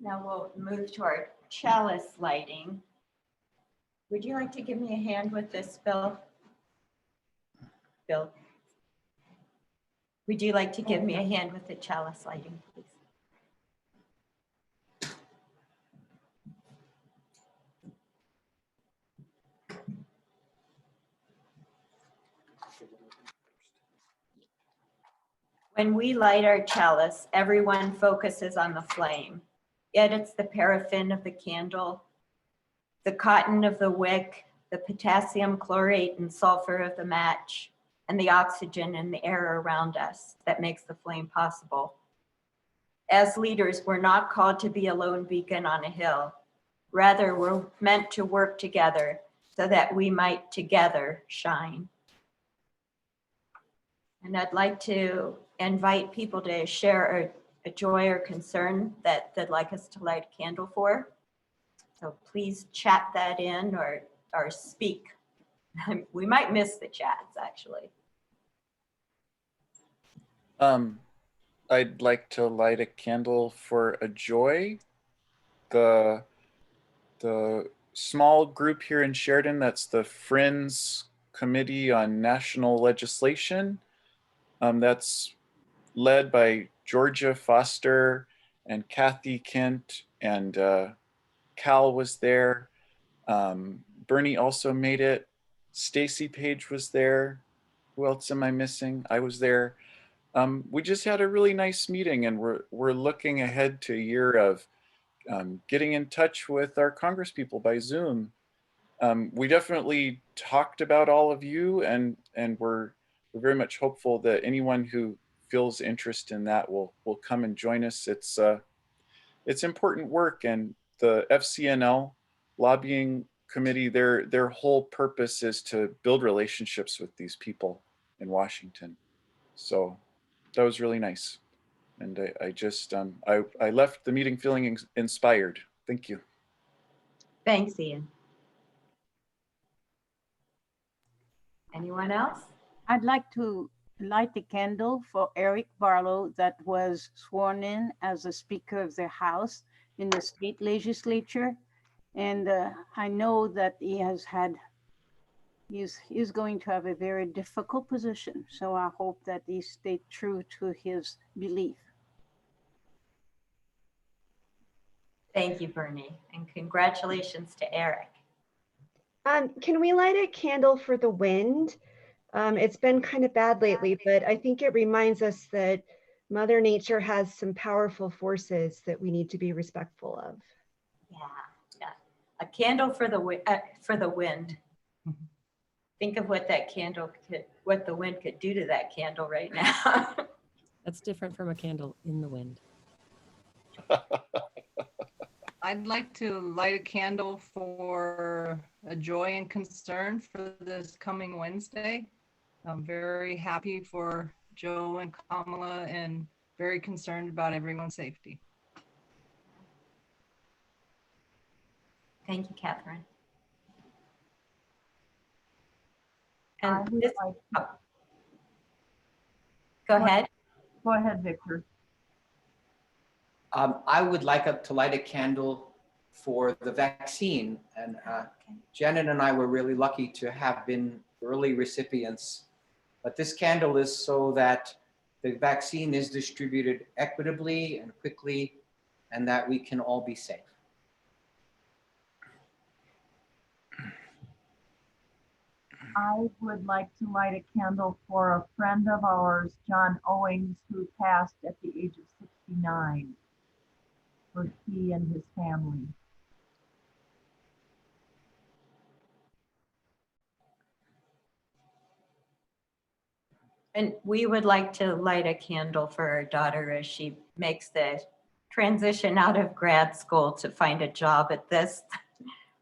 Now we'll move to our chalice lighting. Would you like to give me a hand with this, Bill? Bill, would you like to give me a hand with the chalice lighting, please? When we light our chalice, everyone focuses on the flame. Yet it's the paraffin of the candle, the cotton of the wick, the potassium chlorate and sulfur of the match, and the oxygen in the air around us that makes the flame possible. As leaders, we're not called to be a lone beacon on a hill. Rather, we're meant to work together so that we might together shine. And I'd like to invite people to share a joy or concern that they'd like us to light a candle for. So please chat that in or speak. We might miss the chats, actually. I'd like to light a candle for a joy. The small group here in Sheridan, that's the Friends Committee on National Legislation. That's led by Georgia Foster and Kathy Kent, and Cal was there. Bernie also made it. Stacy Page was there. Who else am I missing? I was there. We just had a really nice meeting, and we're looking ahead to a year of getting in touch with our congresspeople by Zoom. We definitely talked about all of you, and we're very much hopeful that anyone who feels interest in that will come and join us. It's important work, and the FCNL lobbying committee, their whole purpose is to build relationships with these people in Washington. So that was really nice. And I just, I left the meeting feeling inspired. Thank you. Thanks, Ian. Anyone else? I'd like to light the candle for Eric Barlow that was sworn in as the Speaker of the House in the state legislature. And I know that he's going to have a very difficult position. So I hope that he stayed true to his belief. Thank you, Bernie, and congratulations to Eric. Can we light a candle for the wind? It's been kind of bad lately, but I think it reminds us that Mother Nature has some powerful forces that we need to be respectful of. Yeah. A candle for the wind. Think of what that candle what the wind could do to that candle right now. That's different from a candle in the wind. I'd like to light a candle for a joy and concern for this coming Wednesday. I'm very happy for Joe and Kamala and very concerned about everyone's safety. Thank you, Catherine. And this, go ahead. Go ahead, Victor. I would like to light a candle for the vaccine. And Janet and I were really lucky to have been early recipients. But this candle is so that the vaccine is distributed equitably and quickly, and that we can all be safe. I would like to light a candle for a friend of ours, John Owings, who passed at the age of 69, for he and his family. And we would like to light a candle for our daughter as she makes the transition out of grad school to find a job at this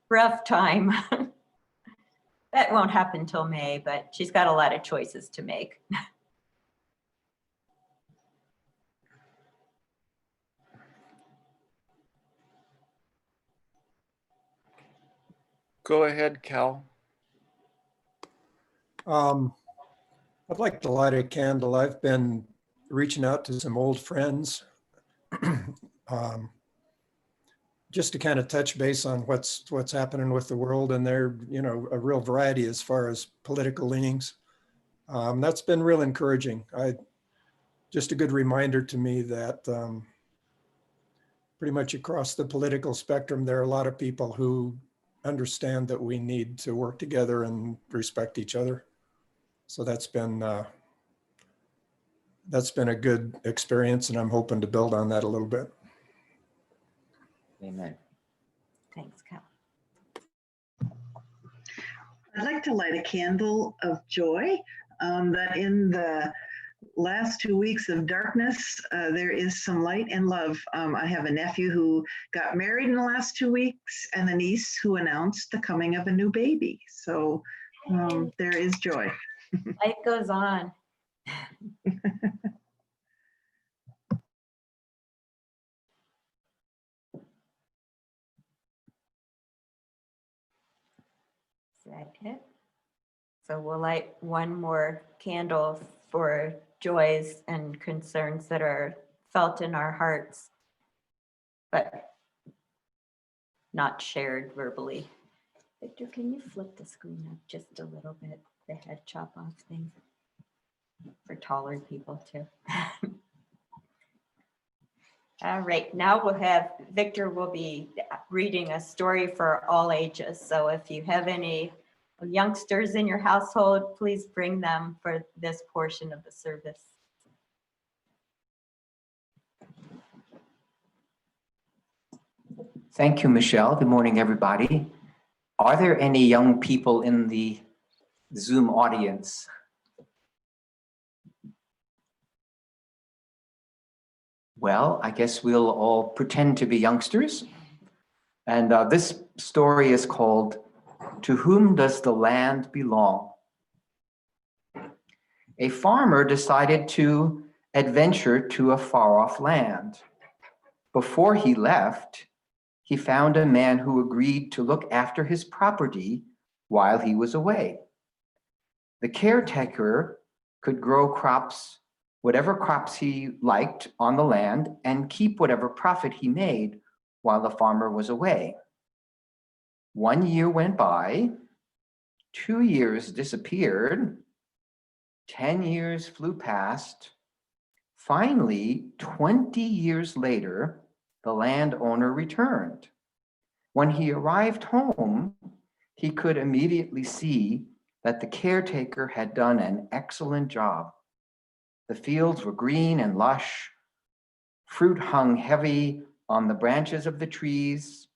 rough time. That won't happen till May, but she's got a lot of choices to make. Go ahead, Cal. I'd like to light a candle. I've been reaching out to some old friends just to kind of touch base on what's happening with the world, and there, you know, a real variety as far as political leanings. That's been real encouraging. Just a good reminder to me that pretty much across the political spectrum, there are a lot of people who understand that we need to work together and respect each other. So that's been a good experience, and I'm hoping to build on that a little bit. Amen. Thanks, Cal. I'd like to light a candle of joy that in the last 2 weeks of darkness, there is some light and love. I have a nephew who got married in the last 2 weeks and a niece who announced the coming of a new baby. So there is joy. Life goes on. Is that it? So we'll light one more candle for joys and concerns that are felt in our hearts, but not shared verbally. Victor, can you flip the screen up just a little bit? The head chop off thing for taller people too. All right, now we'll have, Victor will be reading a story for all ages. So if you have any youngsters in your household, please bring them for this portion of the service. Thank you, Michelle. Good morning, everybody. Are there any young people in the Zoom audience? Well, I guess we'll all pretend to be youngsters. And this story is called, "To Whom Does the Land Belong?" A farmer decided to adventure to a far-off land. Before he left, he found a man who agreed to look after his property while he was away. The caretaker could grow crops, whatever crops he liked on the land, and keep whatever profit he made while the farmer was away. 1 year went by, 2 years disappeared, 10 years flew past. Finally, 20 years later, the landowner returned. When he arrived home, he could immediately see that the caretaker had done an excellent job. The fields were green and lush. Fruit hung heavy on the branches of the trees.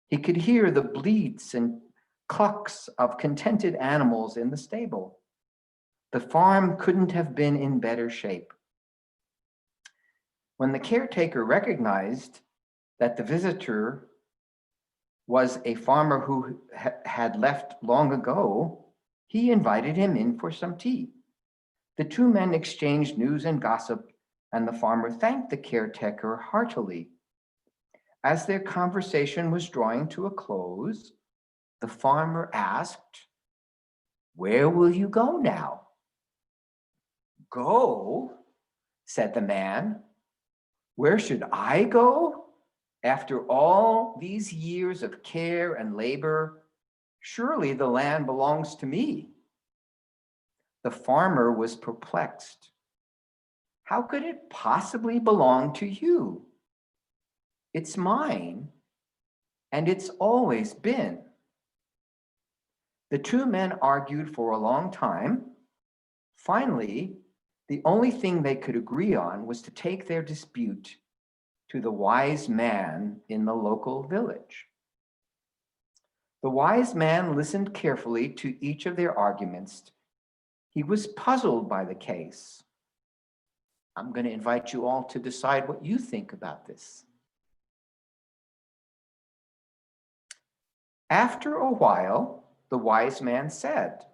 He could hear the bleats and clucks of contented animals in the stable. The farm couldn't have been in better shape. When the caretaker recognized that the visitor was a farmer who had left long ago, he invited him in for some tea. The two men exchanged news and gossip, and the farmer thanked the caretaker heartily. As their conversation was drawing to a close, the farmer asked, "Where will you go now?" "Go?" said the man. "Where should I go? After all these years of care and labor, surely the land belongs to me." The farmer was perplexed. How could it possibly belong to you? It's mine, and it's always been. The two men argued for a long time. Finally, the only thing they could agree on was to take their dispute to the wise man in the local village. The wise man listened carefully to each of their arguments. He was puzzled by the case. I'm going to invite you all to decide what you think about this. After a while, the wise man said,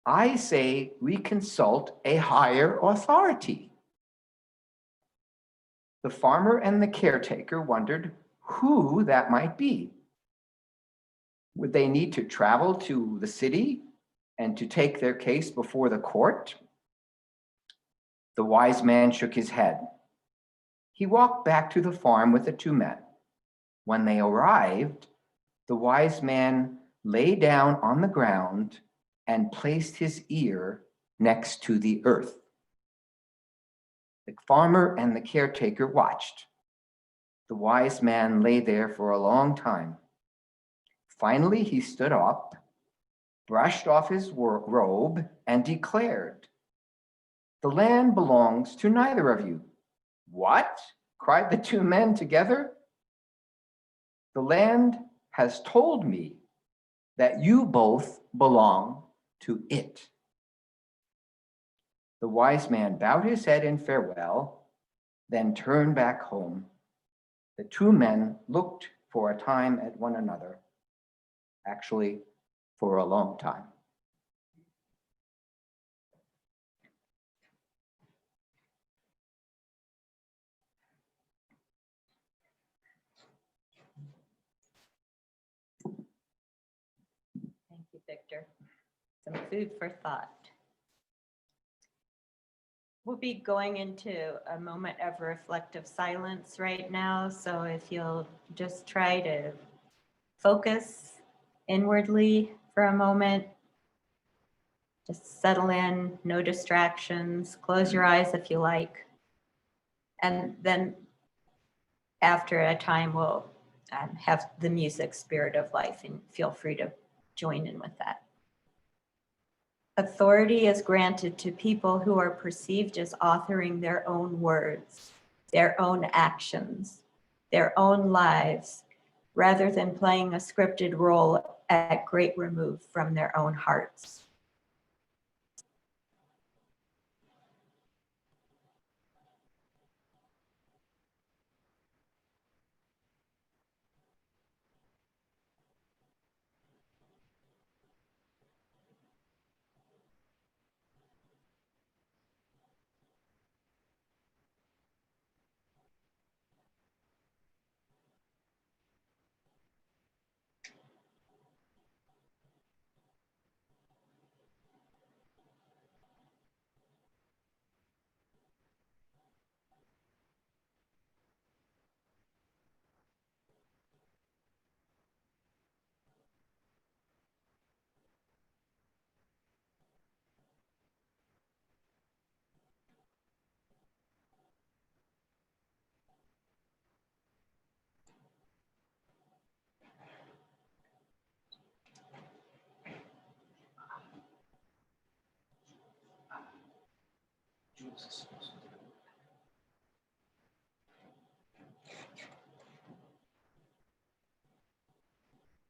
"I say we consult a higher authority." The farmer and the caretaker wondered who that might be. Would they need to travel to the city and to take their case before the court? The wise man shook his head. He walked back to the farm with the two men. When they arrived, the wise man lay down on the ground and placed his ear next to the earth. The farmer and the caretaker watched. The wise man lay there for a long time. Finally, he stood up, brushed off his robe, and declared, "The land belongs to neither of you." "What?" cried the two men together. "The land has told me that you both belong to it." The wise man bowed his head in farewell, then turned back home. The two men looked for a time at one another, actually, for a long time. Thank you, Victor. Some food for thought. We'll be going into a moment of reflective silence right now. So if you'll just try to focus inwardly for a moment, just settle in, no distractions, close your eyes if you like. And then after a time, we'll have the music Spirit of Life, and feel free to join in with that. Authority is granted to people who are perceived as authoring their own words, their own actions, their own lives, rather than playing a scripted role at great remove from their own hearts.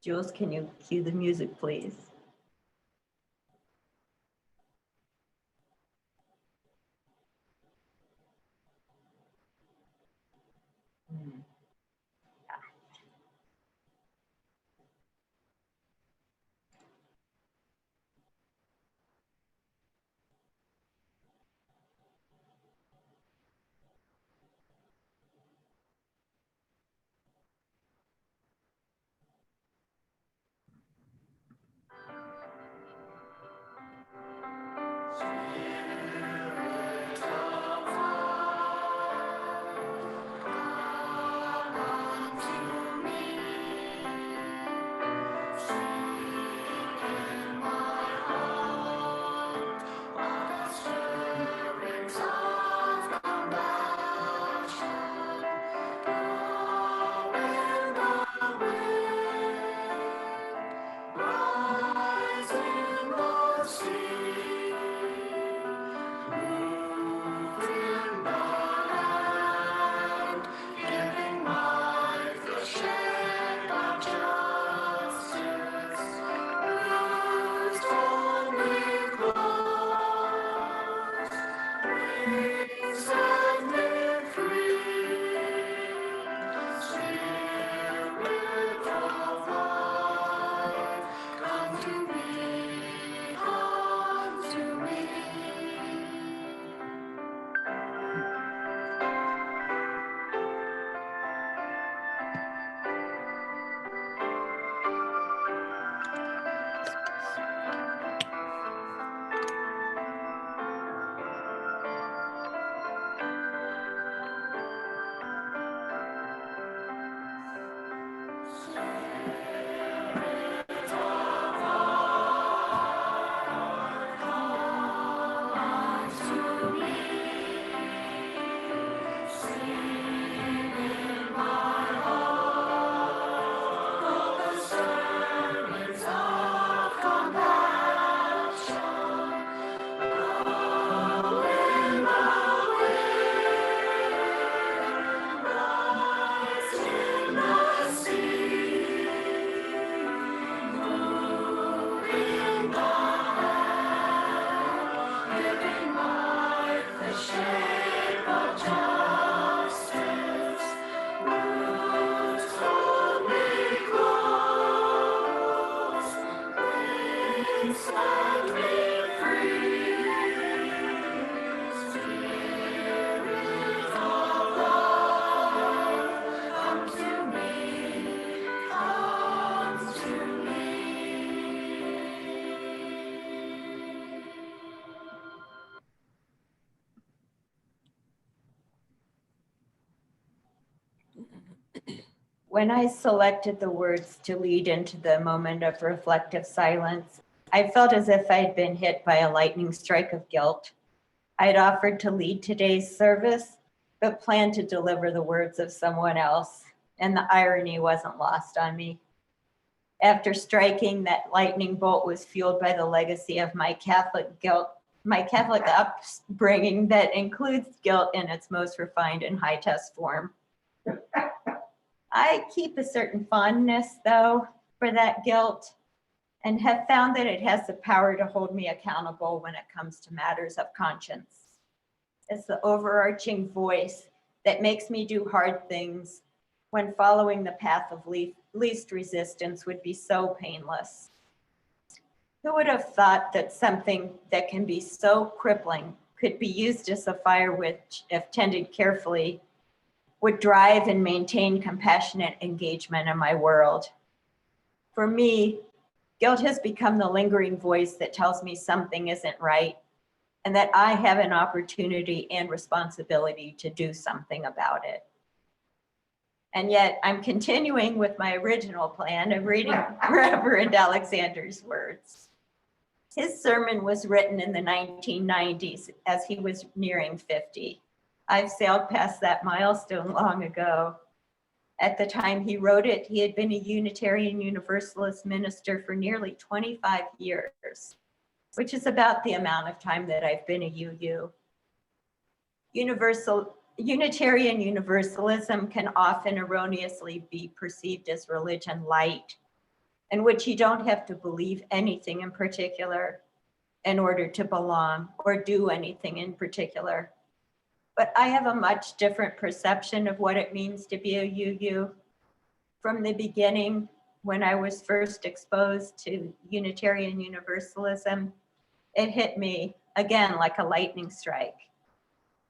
Jules, can you cue the music, please? When I selected the words to lead into the moment of reflective silence, I felt as if I'd been hit by a lightning strike of guilt. I'd offered to lead today's service, but planned to deliver the words of someone else, and the irony wasn't lost on me. After striking, that lightning bolt was fueled by the legacy of my Catholic upbringing that includes guilt in its most refined and high-test form. I keep a certain fondness, though, for that guilt, and have found that it has the power to hold me accountable when it comes to matters of conscience. It's the overarching voice that makes me do hard things when following the path of least resistance would be so painless. Who would have thought that something that can be so crippling could be used as a fire which, if tended carefully, would drive and maintain compassionate engagement in my world? For me, guilt has become the lingering voice that tells me something isn't right and that I have an opportunity and responsibility to do something about it. And yet I'm continuing with my original plan of reading Reverend Alexander's words. His sermon was written in the 1990s as he was nearing 50. I've sailed past that milestone long ago. At the time he wrote it, he had been a Unitarian Universalist minister for nearly 25 years, which is about the amount of time that I've been a UU. Unitarian Universalism can often erroneously be perceived as religion light, in which you don't have to believe anything in particular in order to belong or do anything in particular. But I have a much different perception of what it means to be a UU. From the beginning, when I was first exposed to Unitarian Universalism, it hit me again like a lightning strike.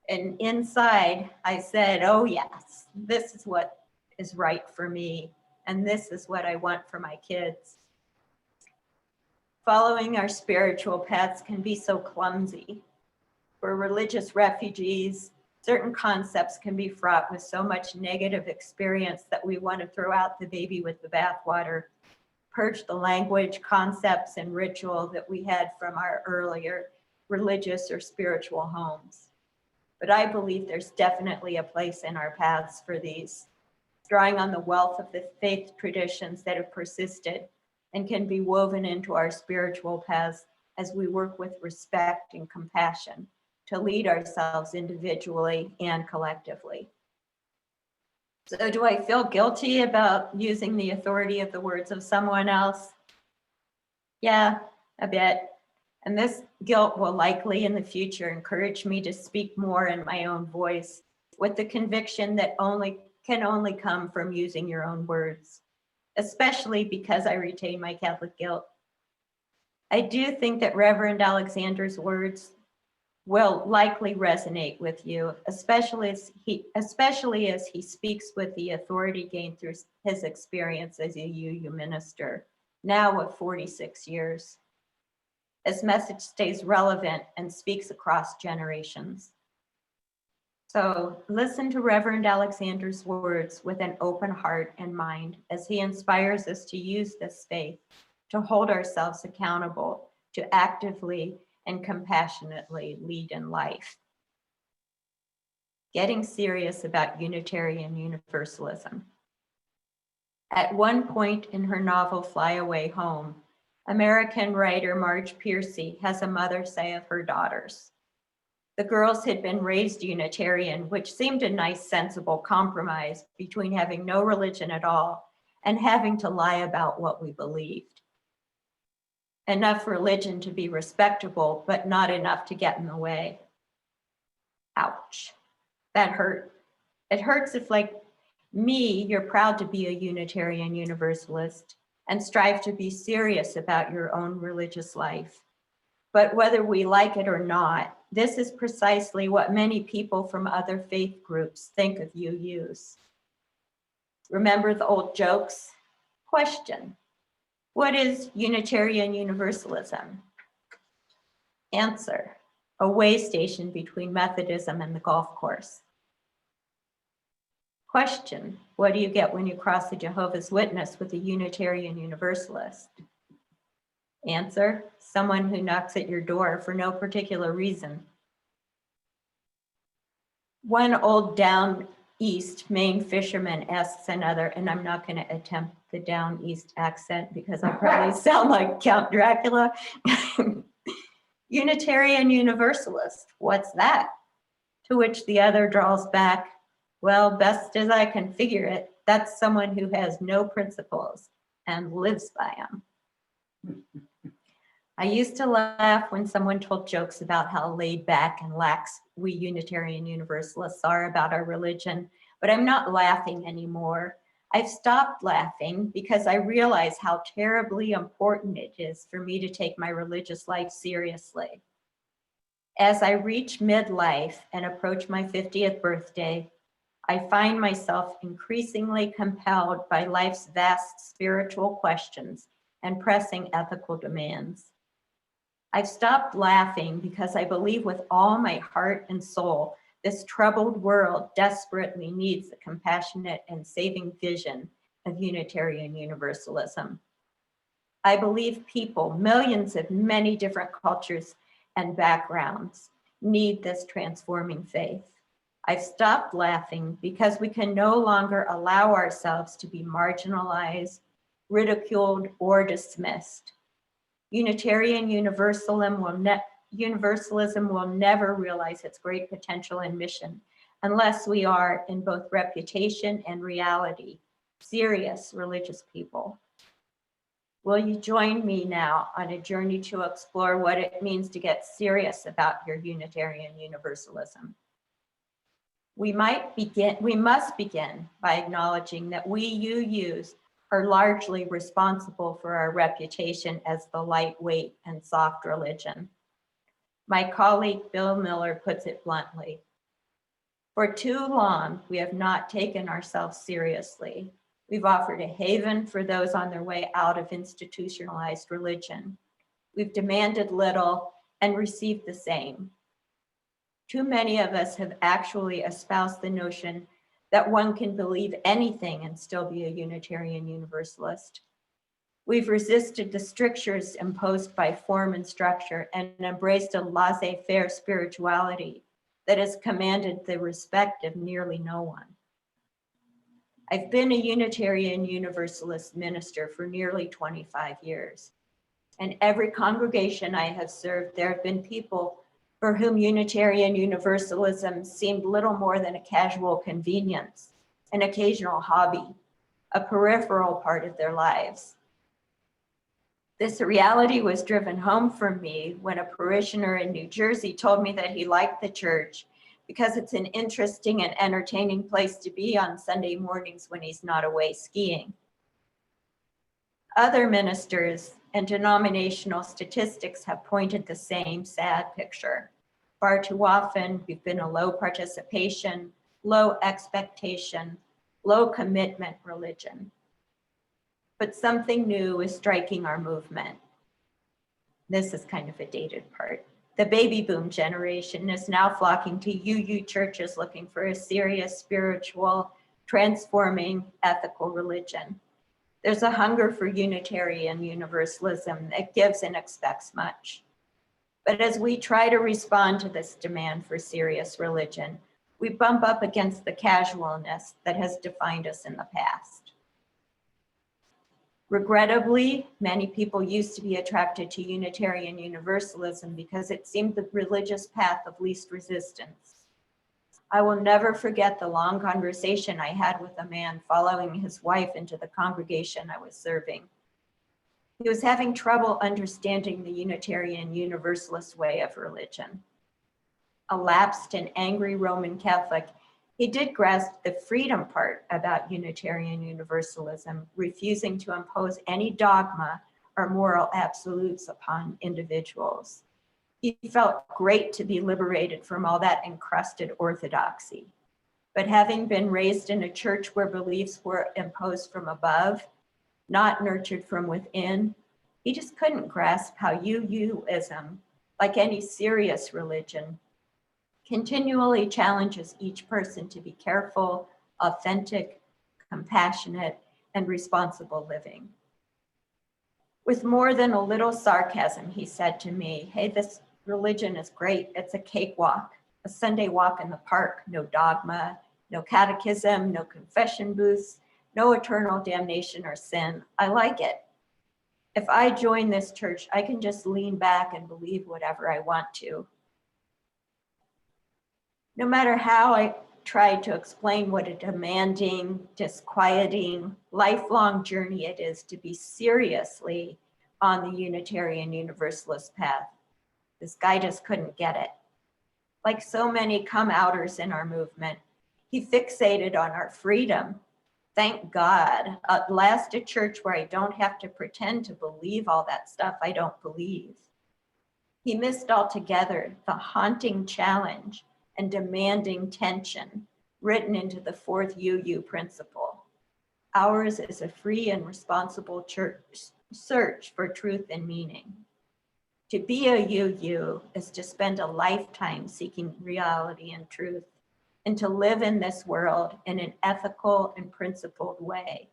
And inside I said, oh yes, this is what is right for me. And this is what I want for my kids. Following our spiritual paths can be so clumsy. For religious refugees, certain concepts can be fraught with so much negative experience that we want to throw out the baby with the bathwater, purge the language, concepts, and ritual that we had from our earlier religious or spiritual homes. But I believe there's definitely a place in our paths for these, drawing on the wealth of the faith traditions that have persisted and can be woven into our spiritual paths as we work with respect and compassion to lead ourselves individually and collectively. So do I feel guilty about using the authority of the words of someone else? Yeah, a bit. And this guilt will likely in the future encourage me to speak more in my own voice with the conviction that can only come from using your own words, especially because I retain my Catholic guilt. I do think that Reverend Alexander's words will likely resonate with you, especially as he speaks with the authority gained through his experience as a UU minister, now of 46 years. His message stays relevant and speaks across generations. So listen to Reverend Alexander's words with an open heart and mind as he inspires us to use this faith to hold ourselves accountable, to actively and compassionately lead in life. Getting serious about Unitarian Universalism. At one point in her novel Fly Away Home, American writer Marge Piercy has a mother say of her daughters, the girls had been raised Unitarian, which seemed a nice, sensible compromise between having no religion at all and having to lie about what we believed. Enough religion to be respectable, but not enough to get in the way. Ouch, that hurt. It hurts if, like me, you're proud to be a Unitarian Universalist and strive to be serious about your own religious life. But whether we like it or not, this is precisely what many people from other faith groups think of UUs. Remember the old jokes? Question: what is Unitarian Universalism? Answer: a way station between Methodism and the golf course. Question, what do you get when you cross a Jehovah's Witness with a Unitarian Universalist? Answer, someone who knocks at your door for no particular reason. One old down east Maine fisherman asks another, and I'm not going to attempt the down east accent because I probably sound like Count Dracula. Unitarian Universalist, what's that? To which the other draws back, well, best as I can figure it, that's someone who has no principles and lives by them. I used to laugh when someone told jokes about how laid back and lax we Unitarian Universalists are about our religion, but I'm not laughing anymore. I've stopped laughing because I realize how terribly important it is for me to take my religious life seriously. As I reach midlife and approach my 50th birthday, I find myself increasingly compelled by life's vast spiritual questions and pressing ethical demands. I've stopped laughing because I believe with all my heart and soul, this troubled world desperately needs the compassionate and saving vision of Unitarian Universalism. I believe people, millions of many different cultures and backgrounds, need this transforming faith. I've stopped laughing because we can no longer allow ourselves to be marginalized, ridiculed, or dismissed. Unitarian Universalism will never realize its great potential and mission unless we are, in both reputation and reality, serious religious people. Will you join me now on a journey to explore what it means to get serious about your Unitarian Universalism? We must begin by acknowledging that we UUs are largely responsible for our reputation as the lightweight and soft religion. My colleague Bill Miller puts it bluntly. For too long, we have not taken ourselves seriously. We've offered a haven for those on their way out of institutionalized religion. We've demanded little and received the same. Too many of us have actually espoused the notion that one can believe anything and still be a Unitarian Universalist. We've resisted the strictures imposed by form and structure and embraced a laissez-faire spirituality that has commanded the respect of nearly no one. I've been a Unitarian Universalist minister for nearly 25 years. In every congregation I have served, there have been people for whom Unitarian Universalism seemed little more than a casual convenience, an occasional hobby, a peripheral part of their lives. This reality was driven home for me when a parishioner in New Jersey told me that he liked the church because it's an interesting and entertaining place to be on Sunday mornings when he's not away skiing. Other ministers and denominational statistics have pointed the same sad picture. Far too often, we've been a low participation, low expectation, low commitment religion. But something new is striking our movement. This is kind of a dated part. The baby boom generation is now flocking to UU churches looking for a serious, spiritual, transforming, ethical religion. There's a hunger for Unitarian Universalism that gives and expects much. But as we try to respond to this demand for serious religion, we bump up against the casualness that has defined us in the past. Regrettably, many people used to be attracted to Unitarian Universalism because it seemed the religious path of least resistance. I will never forget the long conversation I had with a man following his wife into the congregation I was serving. He was having trouble understanding the Unitarian Universalist way of religion. A lapsed and angry Roman Catholic, he did grasp the freedom part about Unitarian Universalism, refusing to impose any dogma or moral absolutes upon individuals. He felt great to be liberated from all that encrusted orthodoxy. But having been raised in a church where beliefs were imposed from above, not nurtured from within, he just couldn't grasp how UUism, like any serious religion, continually challenges each person to be careful, authentic, compassionate, and responsible living. With more than a little sarcasm, he said to me, "Hey, this religion is great. It's a cakewalk, a Sunday walk in the park, no dogma, no catechism, no confession booths, no eternal damnation or sin. I like it. If I join this church, I can just lean back and believe whatever I want to." No matter how I tried to explain what a demanding, disquieting, lifelong journey it is to be seriously on the Unitarian Universalist path, this guy just couldn't get it. Like so many come-outers in our movement, he fixated on our freedom. Thank God, at last a church where I don't have to pretend to believe all that stuff I don't believe. He missed altogether the haunting challenge and demanding tension written into the fourth UU principle. Ours is a free and responsible church search for truth and meaning. To be a UU is to spend a lifetime seeking reality and truth, and to live in this world in an ethical and principled way.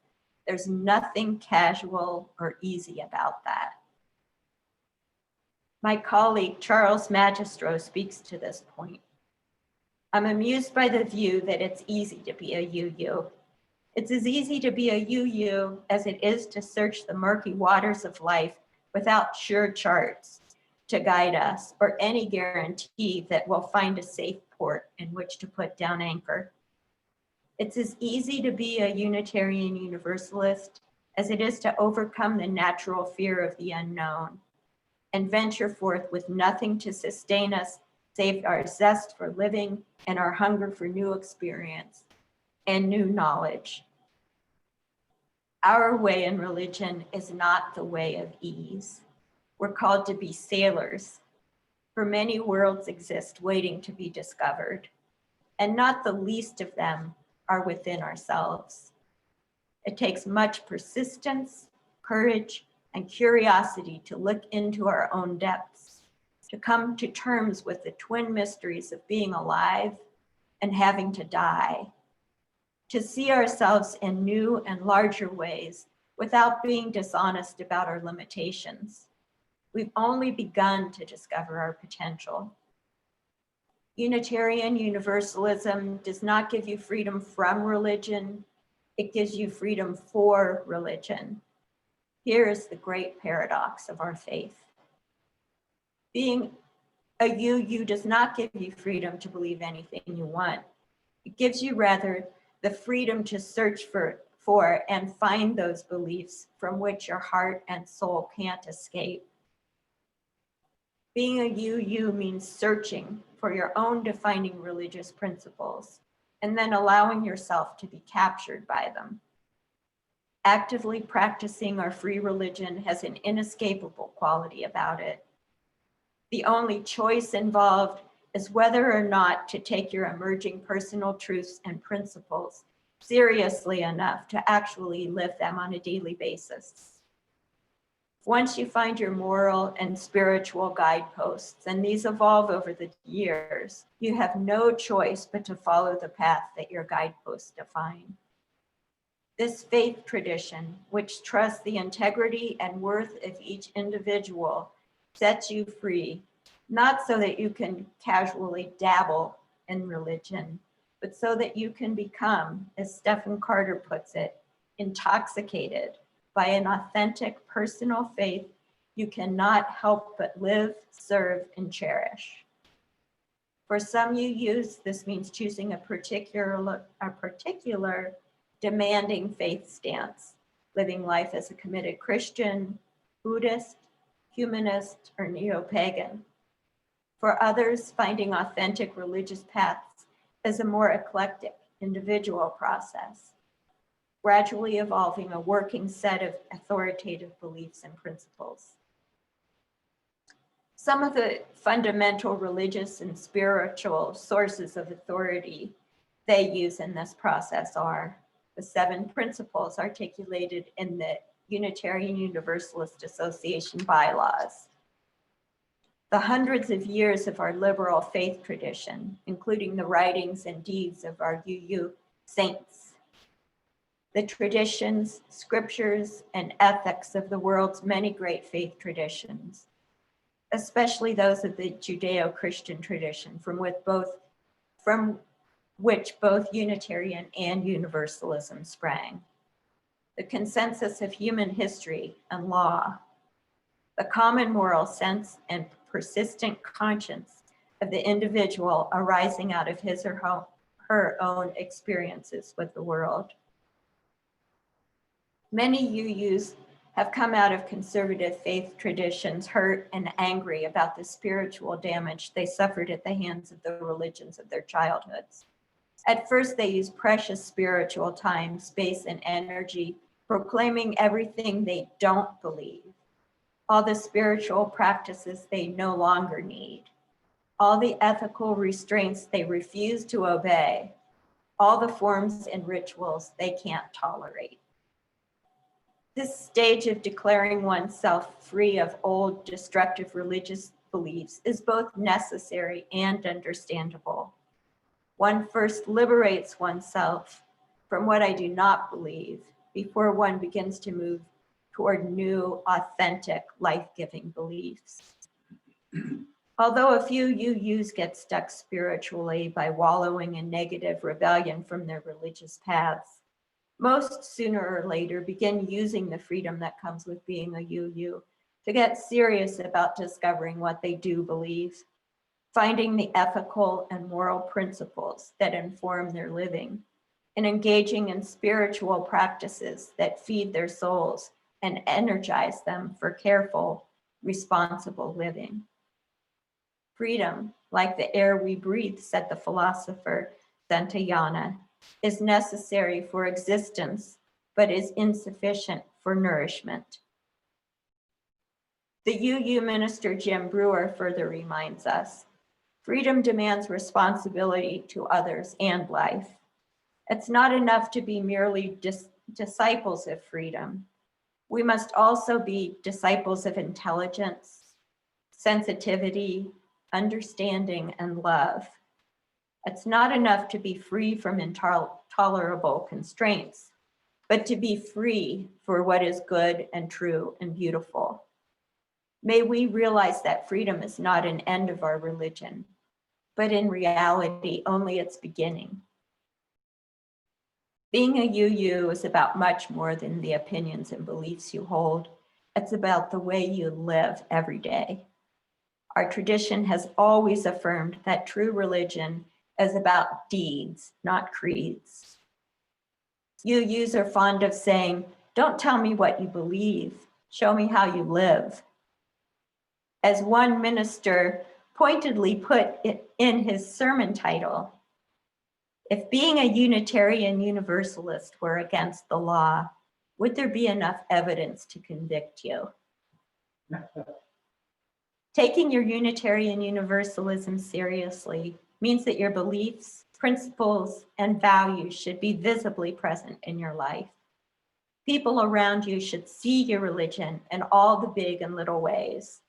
There's nothing casual or easy about that. My colleague, Charles Magistro, speaks to this point. I'm amused by the view that it's easy to be a UU. It's as easy to be a UU as it is to search the murky waters of life without sure charts to guide us or any guarantee that we'll find a safe port in which to put down anchor. It's as easy to be a Unitarian Universalist as it is to overcome the natural fear of the unknown and venture forth with nothing to sustain us save our zest for living and our hunger for new experience and new knowledge. Our way in religion is not the way of ease. We're called to be sailors, for many worlds exist waiting to be discovered, and not the least of them are within ourselves. It takes much persistence, courage, and curiosity to look into our own depths, to come to terms with the twin mysteries of being alive and having to die, to see ourselves in new and larger ways without being dishonest about our limitations. We've only begun to discover our potential. Unitarian Universalism does not give you freedom from religion, it gives you freedom for religion. Here is the great paradox of our faith. Being a UU does not give you freedom to believe anything you want. It gives you rather the freedom to search for and find those beliefs from which your heart and soul can't escape. Being a UU means searching for your own defining religious principles and then allowing yourself to be captured by them. Actively practicing our free religion has an inescapable quality about it. The only choice involved is whether or not to take your emerging personal truths and principles seriously enough to actually live them on a daily basis. Once you find your moral and spiritual guideposts, and these evolve over the years, you have no choice but to follow the path that your guideposts define. This faith tradition, which trusts the integrity and worth of each individual, sets you free, not so that you can casually dabble in religion, but so that you can become, as Stephen Carter puts it, intoxicated by an authentic personal faith you cannot help but live, serve, and cherish. For some UUs, this means choosing a particular demanding faith stance, living life as a committed Christian, Buddhist, humanist, or neo-pagan. For others, finding authentic religious paths is a more eclectic individual process, gradually evolving a working set of authoritative beliefs and principles. Some of the fundamental religious and spiritual sources of authority they use in this process are the 7 principles articulated in the Unitarian Universalist Association bylaws, the hundreds of years of our liberal faith tradition, including the writings and deeds of our UU saints. The traditions, scriptures, and ethics of the world's many great faith traditions, especially those of the Judeo-Christian tradition, from which both Unitarian and Universalism sprang. The consensus of human history and law, the common moral sense and persistent conscience of the individual arising out of his or her own experiences with the world. Many UUs have come out of conservative faith traditions hurt and angry about the spiritual damage they suffered at the hands of the religions of their childhoods. At first, they used precious spiritual time, space, and energy proclaiming everything they don't believe, all the spiritual practices they no longer need, all the ethical restraints they refuse to obey, all the forms and rituals they can't tolerate. This stage of declaring oneself free of old destructive religious beliefs is both necessary and understandable. One first liberates oneself from what I do not believe before one begins to move toward new, authentic, life-giving beliefs. Although a few UUs get stuck spiritually by wallowing in negative rebellion from their religious paths, most sooner or later begin using the freedom that comes with being a UU to get serious about discovering what they do believe, finding the ethical and moral principles that inform their living, and engaging in spiritual practices that feed their souls and energize them for careful, responsible living. Freedom, like the air we breathe, said the philosopher Santayana, is necessary for existence, but is insufficient for nourishment. The UU minister Jim Brewer further reminds us, freedom demands responsibility to others and life. It's not enough to be merely disciples of freedom. We must also be disciples of intelligence, sensitivity, understanding, and love. It's not enough to be free from intolerable constraints, but to be free for what is good and true and beautiful. May we realize that freedom is not an end of our religion, but in reality, only its beginning. Being a UU is about much more than the opinions and beliefs you hold. It's about the way you live every day. Our tradition has always affirmed that true religion is about deeds, not creeds. UUs are fond of saying, don't tell me what you believe, show me how you live. As one minister pointedly put it in his sermon title, if being a Unitarian Universalist were against the law, would there be enough evidence to convict you? Taking your Unitarian Universalism seriously means that your beliefs, principles, and values should be visibly present in your life. People around you should see your religion in all the big and little ways,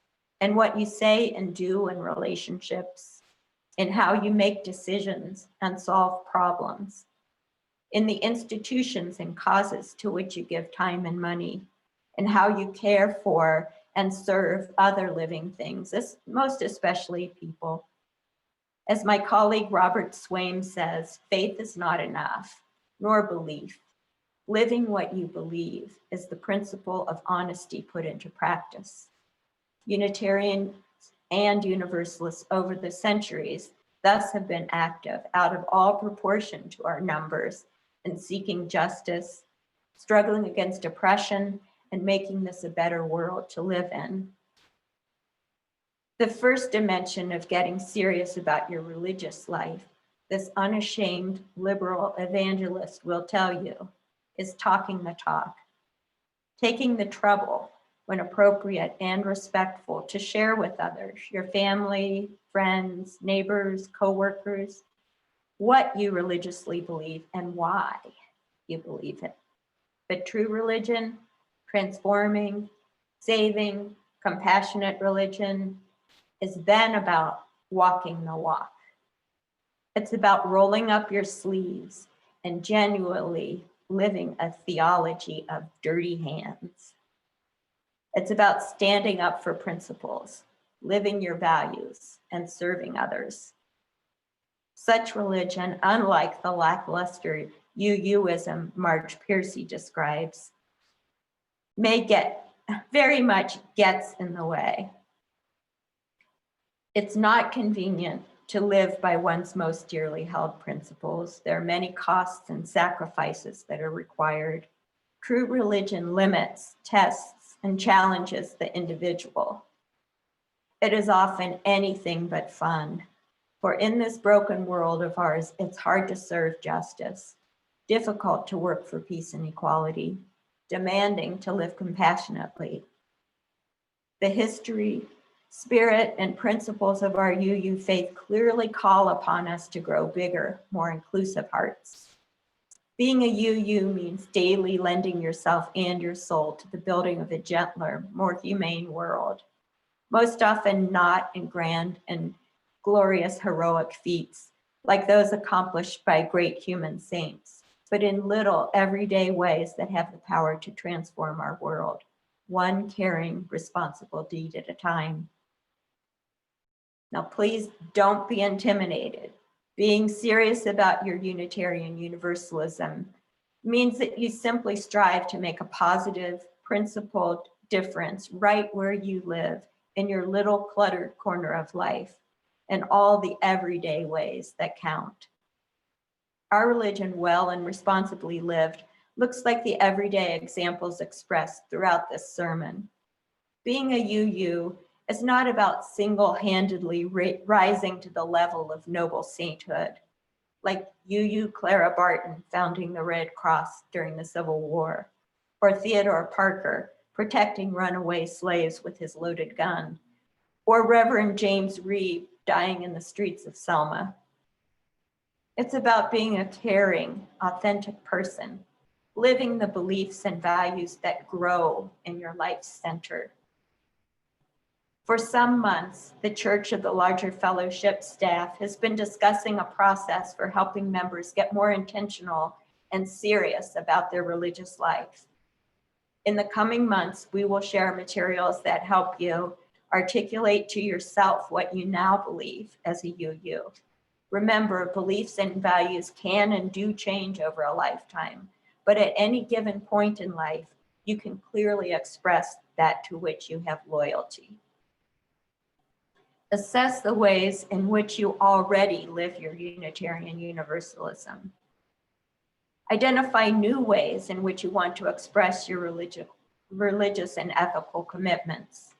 and what you say and do in relationships, in how you make decisions and solve problems, in the institutions and causes to which you give time and money, and how you care for and serve other living things, most especially people. As my colleague Robert Swaim says, faith is not enough, nor belief. Living what you believe is the principle of honesty put into practice. Unitarians and Universalists over the centuries thus have been active out of all proportion to our numbers in seeking justice, struggling against oppression, and making this a better world to live in. The first dimension of getting serious about your religious life, this unashamed liberal evangelist will tell you, is talking the talk, taking the trouble when appropriate and respectful to share with others, your family, friends, neighbors, coworkers, what you religiously believe and why you believe it. But true religion, transforming, saving, compassionate religion is then about walking the walk. It's about rolling up your sleeves and genuinely living a theology of dirty hands. It's about standing up for principles, living your values, and serving others. Such religion, unlike the lackluster UUism Marge Piercy describes, very much gets in the way. It's not convenient to live by one's most dearly held principles. There are many costs and sacrifices that are required. True religion limits, tests, and challenges the individual. It is often anything but fun. For in this broken world of ours, it's hard to serve justice, difficult to work for peace and equality, demanding to live compassionately. The history, spirit, and principles of our UU faith clearly call upon us to grow bigger, more inclusive hearts. Being a UU means daily lending yourself and your soul to the building of a gentler, more humane world, most often not in grand and glorious heroic feats like those accomplished by great human saints, but in little everyday ways that have the power to transform our world, one caring, responsible deed at a time. Now, please don't be intimidated. Being serious about your Unitarian Universalism means that you simply strive to make a positive, principled difference right where you live in your little cluttered corner of life, and all the everyday ways that count. Our religion, well and responsibly lived, looks like the everyday examples expressed throughout this sermon. Being a UU is not about single-handedly rising to the level of noble sainthood, like UU Clara Barton founding the Red Cross during the Civil War, or Theodore Parker protecting runaway slaves with his loaded gun, or Reverend James Reeb dying in the streets of Selma. It's about being a caring, authentic person, living the beliefs and values that grow in your life's center. For some months, the Church of the Larger Fellowship staff has been discussing a process for helping members get more intentional and serious about their religious life. In the coming months, we will share materials that help you articulate to yourself what you now believe as a UU. Remember, beliefs and values can and do change over a lifetime, but at any given point in life, you can clearly express that to which you have loyalty. Assess the ways in which you already live your Unitarian Universalism. Identify new ways in which you want to express your religious and ethical commitments.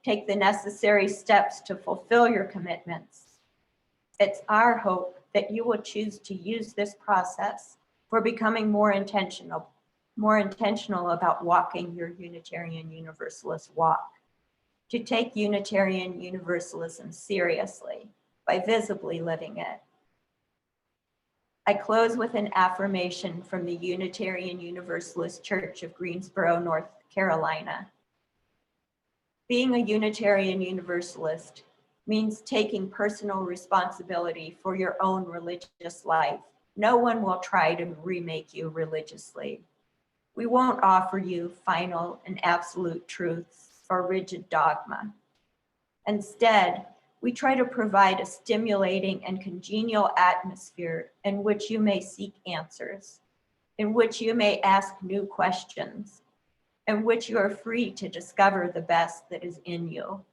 Take the necessary steps to fulfill your commitments. It's our hope that you will choose to use this process for becoming more intentional about walking your Unitarian Universalist walk, to take Unitarian Universalism seriously by visibly living it. I close with an affirmation from the Unitarian Universalist Church of Greensboro, North Carolina. Being a Unitarian Universalist means taking personal responsibility for your own religious life. No one will try to remake you religiously. We won't offer you final and absolute truths or rigid dogma. Instead, we try to provide a stimulating and congenial atmosphere in which you may seek answers, in which you may ask new questions, in which you are free to discover the best that is in you.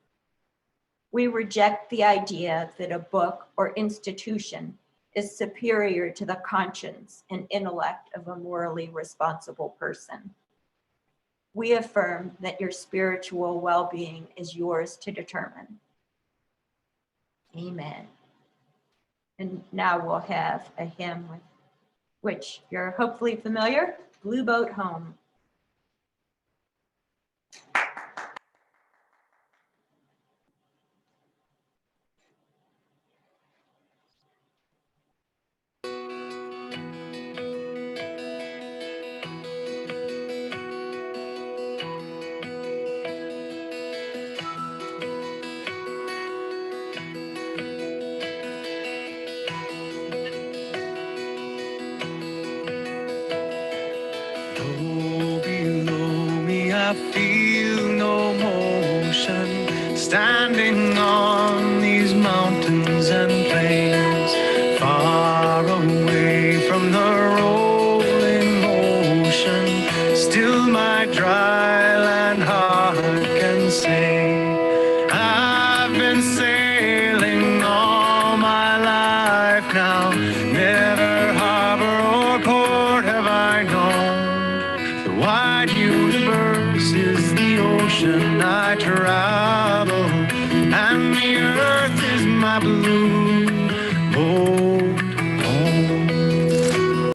We reject the idea that a book or institution is superior to the conscience and intellect of a morally responsible person. We affirm that your spiritual well-being is yours to determine. Amen. And now we'll have a hymn with which you're hopefully familiar, Blue Boat Home. Low below me, I feel no motion, standing on these mountains and plains, far away from the rolling ocean. Still my dry land heart can say, I've been sailing all my life now, never harbor or port have I known. The wide universe is the ocean I travel, and the earth is my blue boat home.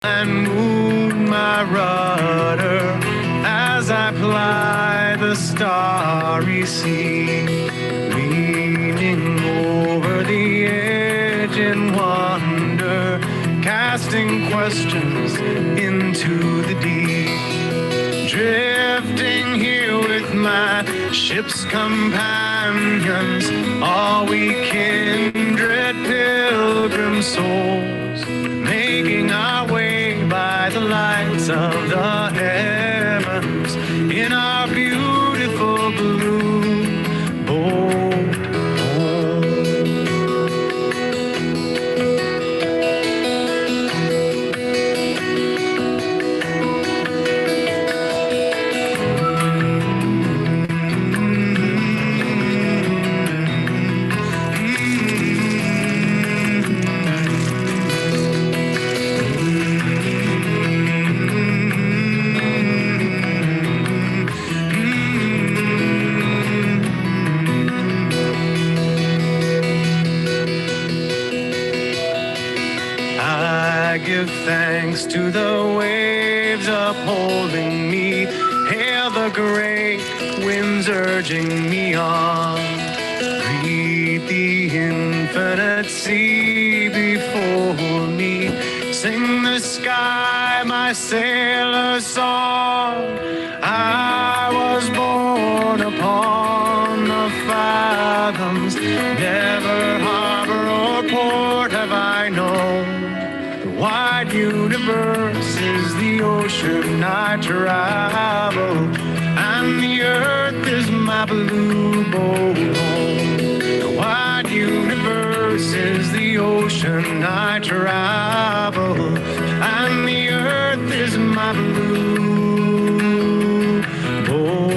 And move my rudder as I ply the starry sea, leaning over the edge in wonder, casting questions into the deep, drifting here with my ship's companions, all we kindred pilgrim souls, making our way by the lights of the heavens in our beautiful blue boat home. I give thanks to the waves upholding me, hail the great winds urging me on, greet the infinite sea before me, sing the sky my sailor's song. I was born upon the fathoms, never harbor or port have I known. The wide universe is the ocean I travel, and the earth is my blue boat home. The wide universe is the ocean I travel, and the earth is my blue boat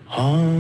home.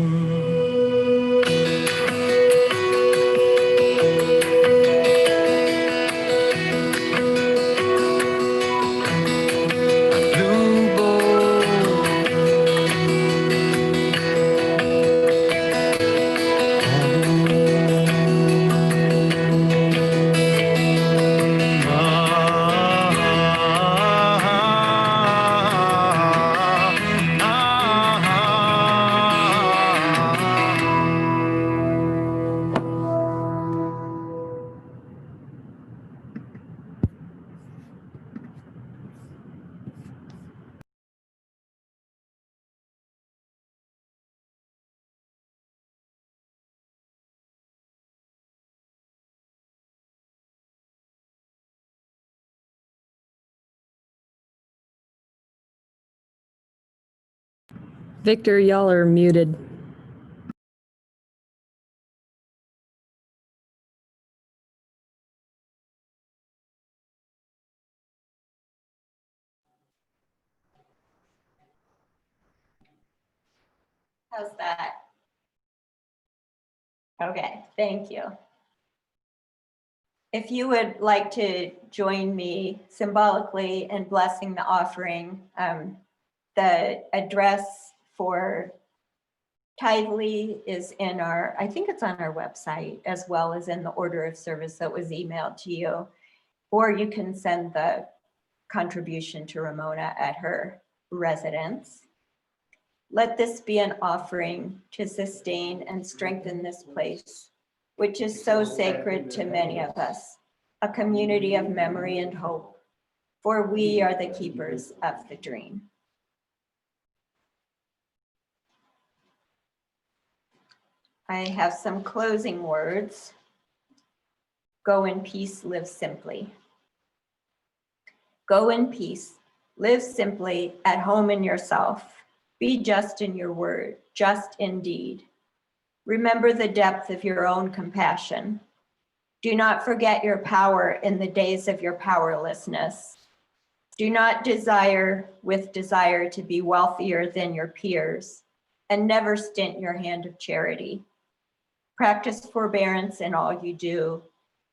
Victor, y'all are muted. How's that? Okay, thank you. If you would like to join me symbolically in blessing the offering, the address for Tithely is in our, I think it's on our website, as well as in the order of service that was emailed to you. Or you can send the contribution to Ramona at her residence. Let this be an offering to sustain and strengthen this place, which is so sacred to many of us, a community of memory and hope, for we are the keepers of the dream. I have some closing words. Go in peace, live simply. Go in peace, live simply, at home in yourself. Be just in your word, just in deed. Remember the depth of your own compassion. Do not forget your power in the days of your powerlessness. Do not desire with desire to be wealthier than your peers, and never stint your hand of charity. Practice forbearance in all you do.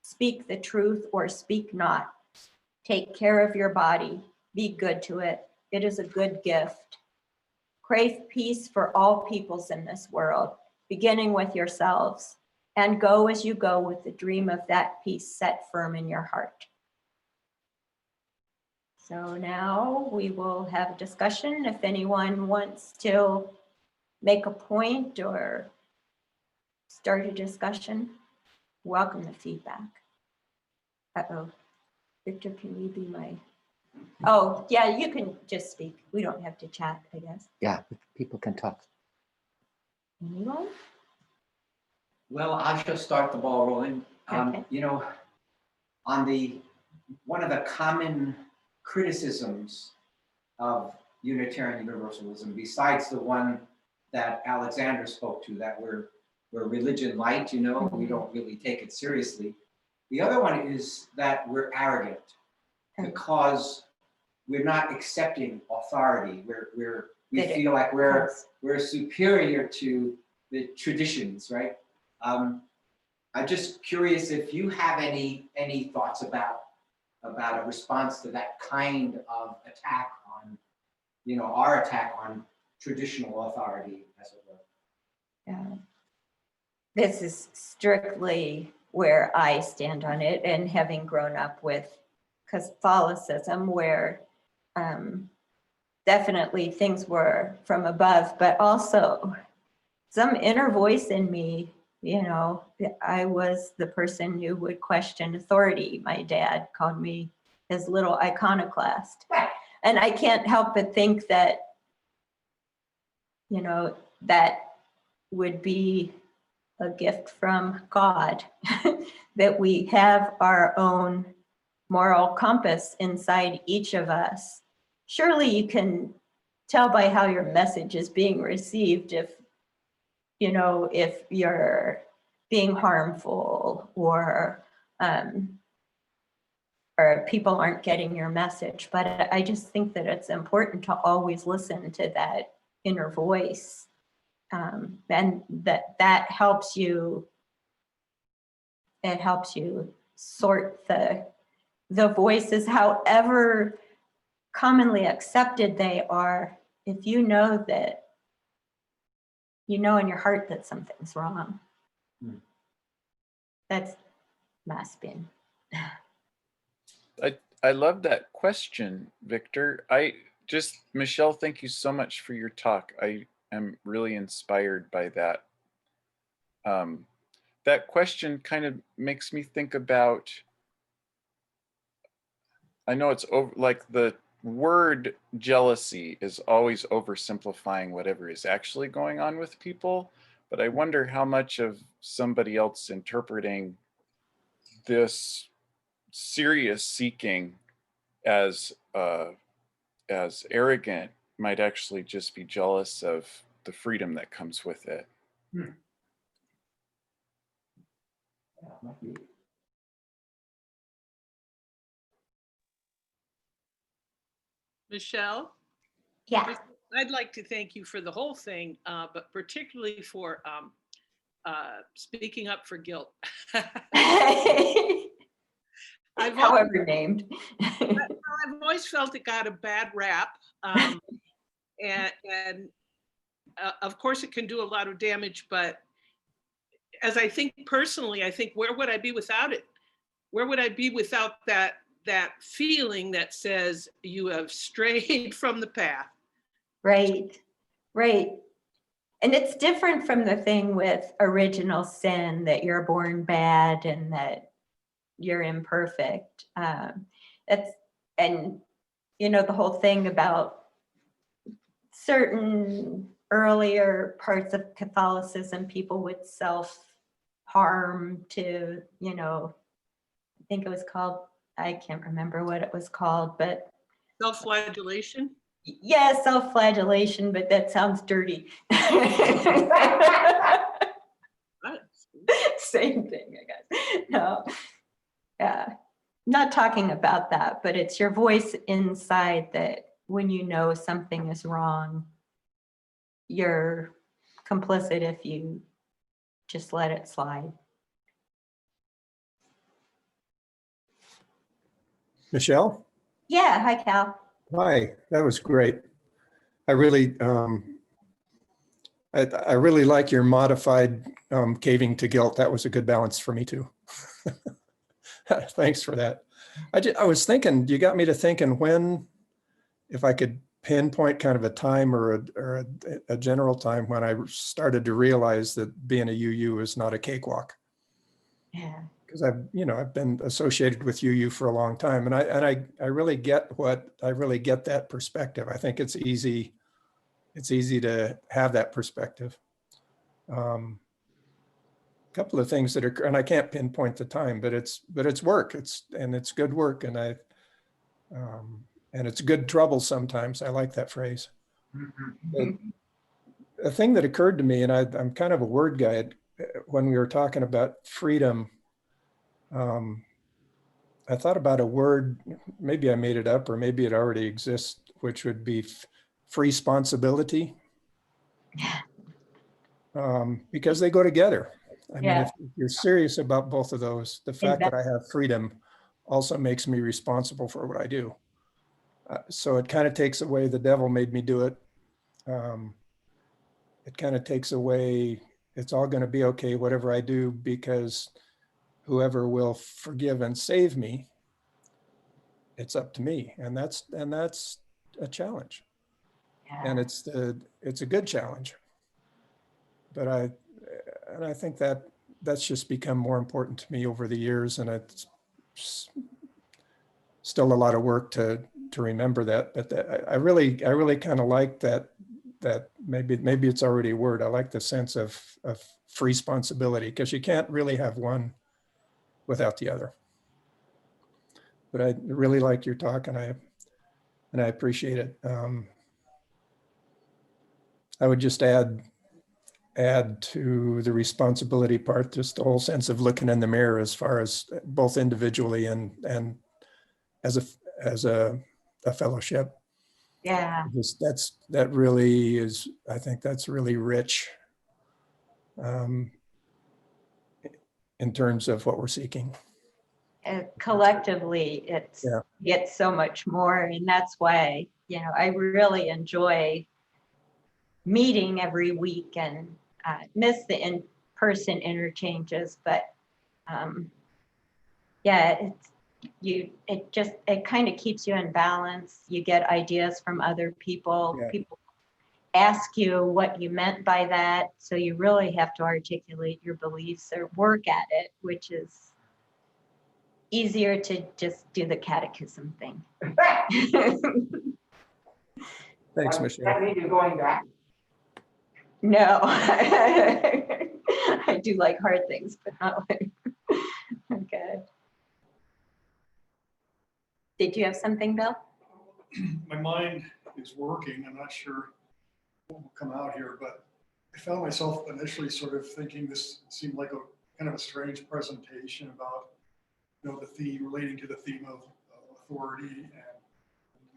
Speak the truth or speak not. Take care of your body. Be good to it. It is a good gift. Crave peace for all peoples in this world, beginning with yourselves, and go as you go with the dream of that peace set firm in your heart. So now we will have a discussion. If anyone wants to make a point or start a discussion, welcome the feedback. Uh-oh, Victor, can you be my, oh yeah, you can just speak. We don't have to chat, I guess. Yeah, people can talk. Anyone? Well, I shall start the ball rolling. Okay. You know, one of the common criticisms of Unitarian Universalism, besides the one that Alexander spoke to, that we're religion light, you know, we don't really take it seriously. The other one is that we're arrogant because we're not accepting authority. We feel like we're superior to the traditions, right? I'm just curious if you have any thoughts about a response to that kind of attack on, you know, our attack on traditional authority, as it were. Yeah. This is strictly where I stand on it, and having grown up with Catholicism, where definitely things were from above, but also some inner voice in me, you know, I was the person who would question authority. My dad called me his little iconoclast. And I can't help but think that, you know, that would be a gift from God, that we have our own moral compass inside each of us. Surely you can tell by how your message is being received if, you know, if you're being harmful or people aren't getting your message. But I just think that it's important to always listen to that inner voice. And that helps you, it helps you sort the voices, however commonly accepted they are, if you know that, you know in your heart that something's wrong. That's my spin. I love that question, Victor. Michelle, thank you so much for your talk. I am really inspired by that. That question kind of makes me think about, I know it's over, like the word jealousy is always oversimplifying whatever is actually going on with people, but I wonder how much of somebody else interpreting this serious seeking as arrogant might actually just be jealous of the freedom that comes with it. Michelle? Yeah. I'd like to thank you for the whole thing, but particularly for speaking up for guilt. However named. I've always felt it got a bad rap. And of course it can do a lot of damage, but as I think personally, I think, where would I be without it? Where would I be without that feeling that says you have strayed from the path? Right, right. And it's different from the thing with original sin, that you're born bad and that you're imperfect. And you know, the whole thing about certain earlier parts of Catholicism, people would self-harm to, you know, I think it was called, I can't remember what it was called, but Self-flagellation? yeah, self-flagellation, but that sounds dirty. Same thing, I guess. No, yeah, not talking about that, but it's your voice inside that when you know something is wrong, you're complicit if you just let it slide. Michelle? Yeah, hi, Cal. Hi, that was great. I really, I really like your modified caving to guilt. That was a good balance for me too. Thanks for that. I was thinking, you got me to thinking when, if I could pinpoint kind of a time or a general time when I started to realize that being a UU is not a cakewalk. Yeah. Because I've been associated with UU for a long time, and I really get that perspective. I think it's easy to have that perspective. Couple of things that are, and I can't pinpoint the time, but it's work. It's good work, and and it's good trouble sometimes. I like that phrase. A thing that occurred to me, and I'm kind of a word guy, when we were talking about freedom, I thought about a word, maybe I made it up or maybe it already exists, which would be free responsibility. Because they go together. I mean, if you're serious about both of those, the fact that I have freedom also makes me responsible for what I do. So it kind of takes away the devil made me do it. It kind of takes away, it's all going to be okay, whatever I do, because whoever will forgive and save me, it's up to me. And that's a challenge. And it's a good challenge. But I think that's just become more important to me over the years, and it's still a lot of work to remember that. But I really kind of like that maybe it's already a word. I like the sense of free responsibility, because you can't really have one without the other. But I really like your talk, and I appreciate it. I would just add to the responsibility part, just the whole sense of looking in the mirror, as far as both individually and as a fellowship. Yeah. Just that really is, I think that's really rich in terms of what we're seeking. Collectively, it's so much more, and that's why, I really enjoy meeting every week and miss the in-person interchanges, but it kind of keeps you in balance. You get ideas from other people. Yeah. People ask you what you meant by that, so you really have to articulate your beliefs or work at it, which is easier to just do the catechism thing. Thanks, Michelle. That means you're going back? No, I do like hard things, but not like, okay. Did you have something, Bill? My mind is working. I'm not sure what will come out here, but I found myself initially sort of thinking this seemed like a kind of a strange presentation about, the theme, relating to the theme of authority and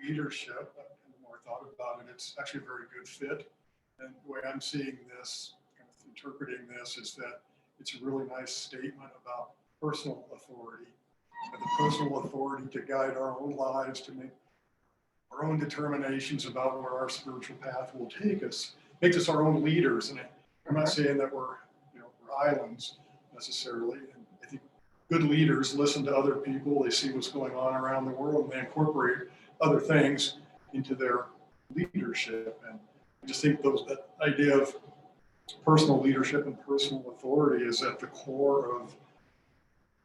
leadership. And the more I thought about it, it's actually a very good fit. And the way I'm seeing this, kind of interpreting this, is that it's a really nice statement about personal authority, and the personal authority to guide our own lives, to make our own determinations about where our spiritual path will take us, makes us our own leaders. And I'm not saying that we're islands necessarily. And I think good leaders listen to other people, they see what's going on around the world, and they incorporate other things into their leadership. And I just think that idea of personal leadership and personal authority is at the core of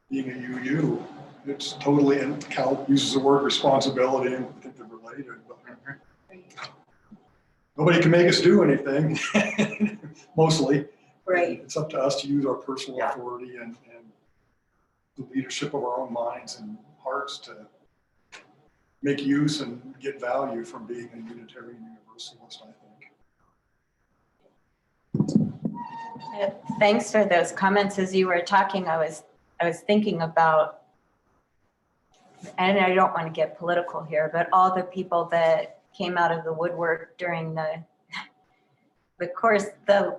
being a UU. It's totally, and Cal uses the word responsibility, and I think they're related. But nobody can make us do anything, mostly. Right. It's up to us to use our personal authority and the leadership of our own minds and hearts to make use and get value from being a Unitarian Universalist, I think. Thanks for those comments. As you were talking, I was thinking about, and I don't want to get political here, but all the people that came out of the woodwork during the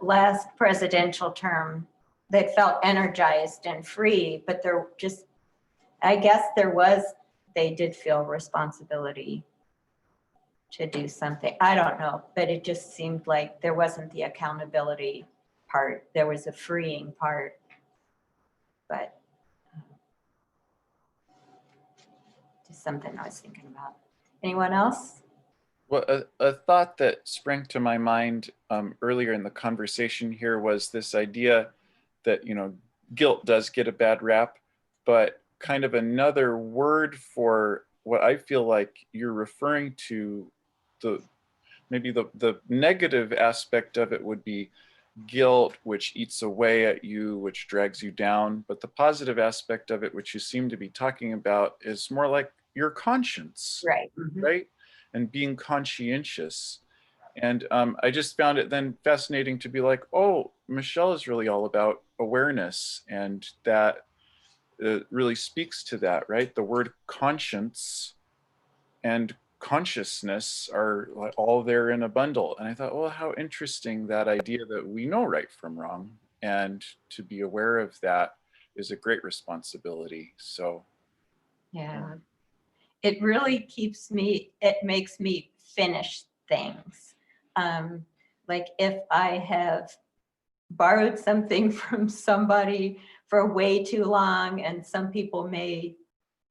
last presidential term that felt energized and free, but I guess they did feel responsibility to do something. I don't know, but it just seemed like there wasn't the accountability part. There was a freeing part, but just something I was thinking about. Anyone else? Well, a thought that sprang to my mind earlier in the conversation here was this idea that, you know, guilt does get a bad rap, but kind of another word for what I feel like you're referring to, maybe the negative aspect of it would be guilt, which eats away at you, which drags you down. But the positive aspect of it, which you seem to be talking about, is more like your conscience, right? Right? And being conscientious. And I just found it then fascinating to be like, oh, Michelle is really all about awareness, and that really speaks to that, right? The word conscience and consciousness are like all there in a bundle. And I thought, well, how interesting that idea that we know right from wrong, and to be aware of that is a great responsibility. So yeah, it really it makes me finish things. Like if I have borrowed something from somebody for way too long, and some people may,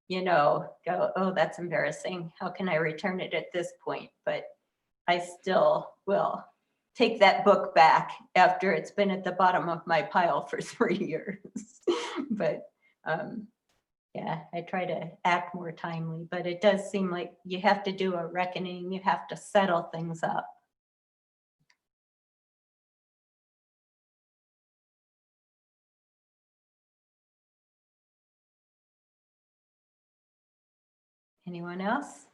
go, oh, that's embarrassing. How can I return it at this point? But I still will take that book back after it's been at the bottom of my pile for 3 years. But yeah, I try to act more timely, but it does seem like you have to do a reckoning. You have to settle things up. Anyone else?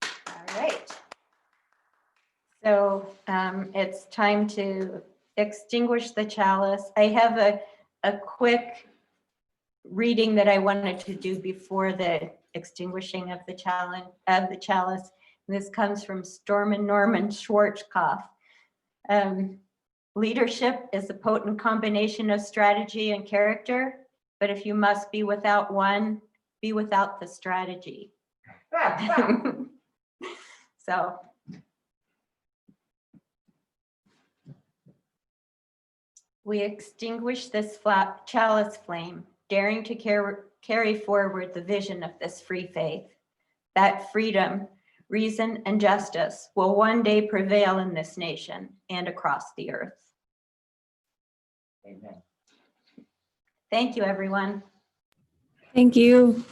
All right. So it's time to extinguish the chalice. I have a quick reading that I wanted to do before the extinguishing of the chalice. This comes from Stormin Norman Schwarzkopf. Leadership is a potent combination of strategy and character, but if you must be without one, be without the strategy. So we extinguish this chalice flame, daring to carry forward the vision of this free faith. That freedom, reason, and justice will one day prevail in this nation and across the earth. Amen. Thank you, everyone. Thank you.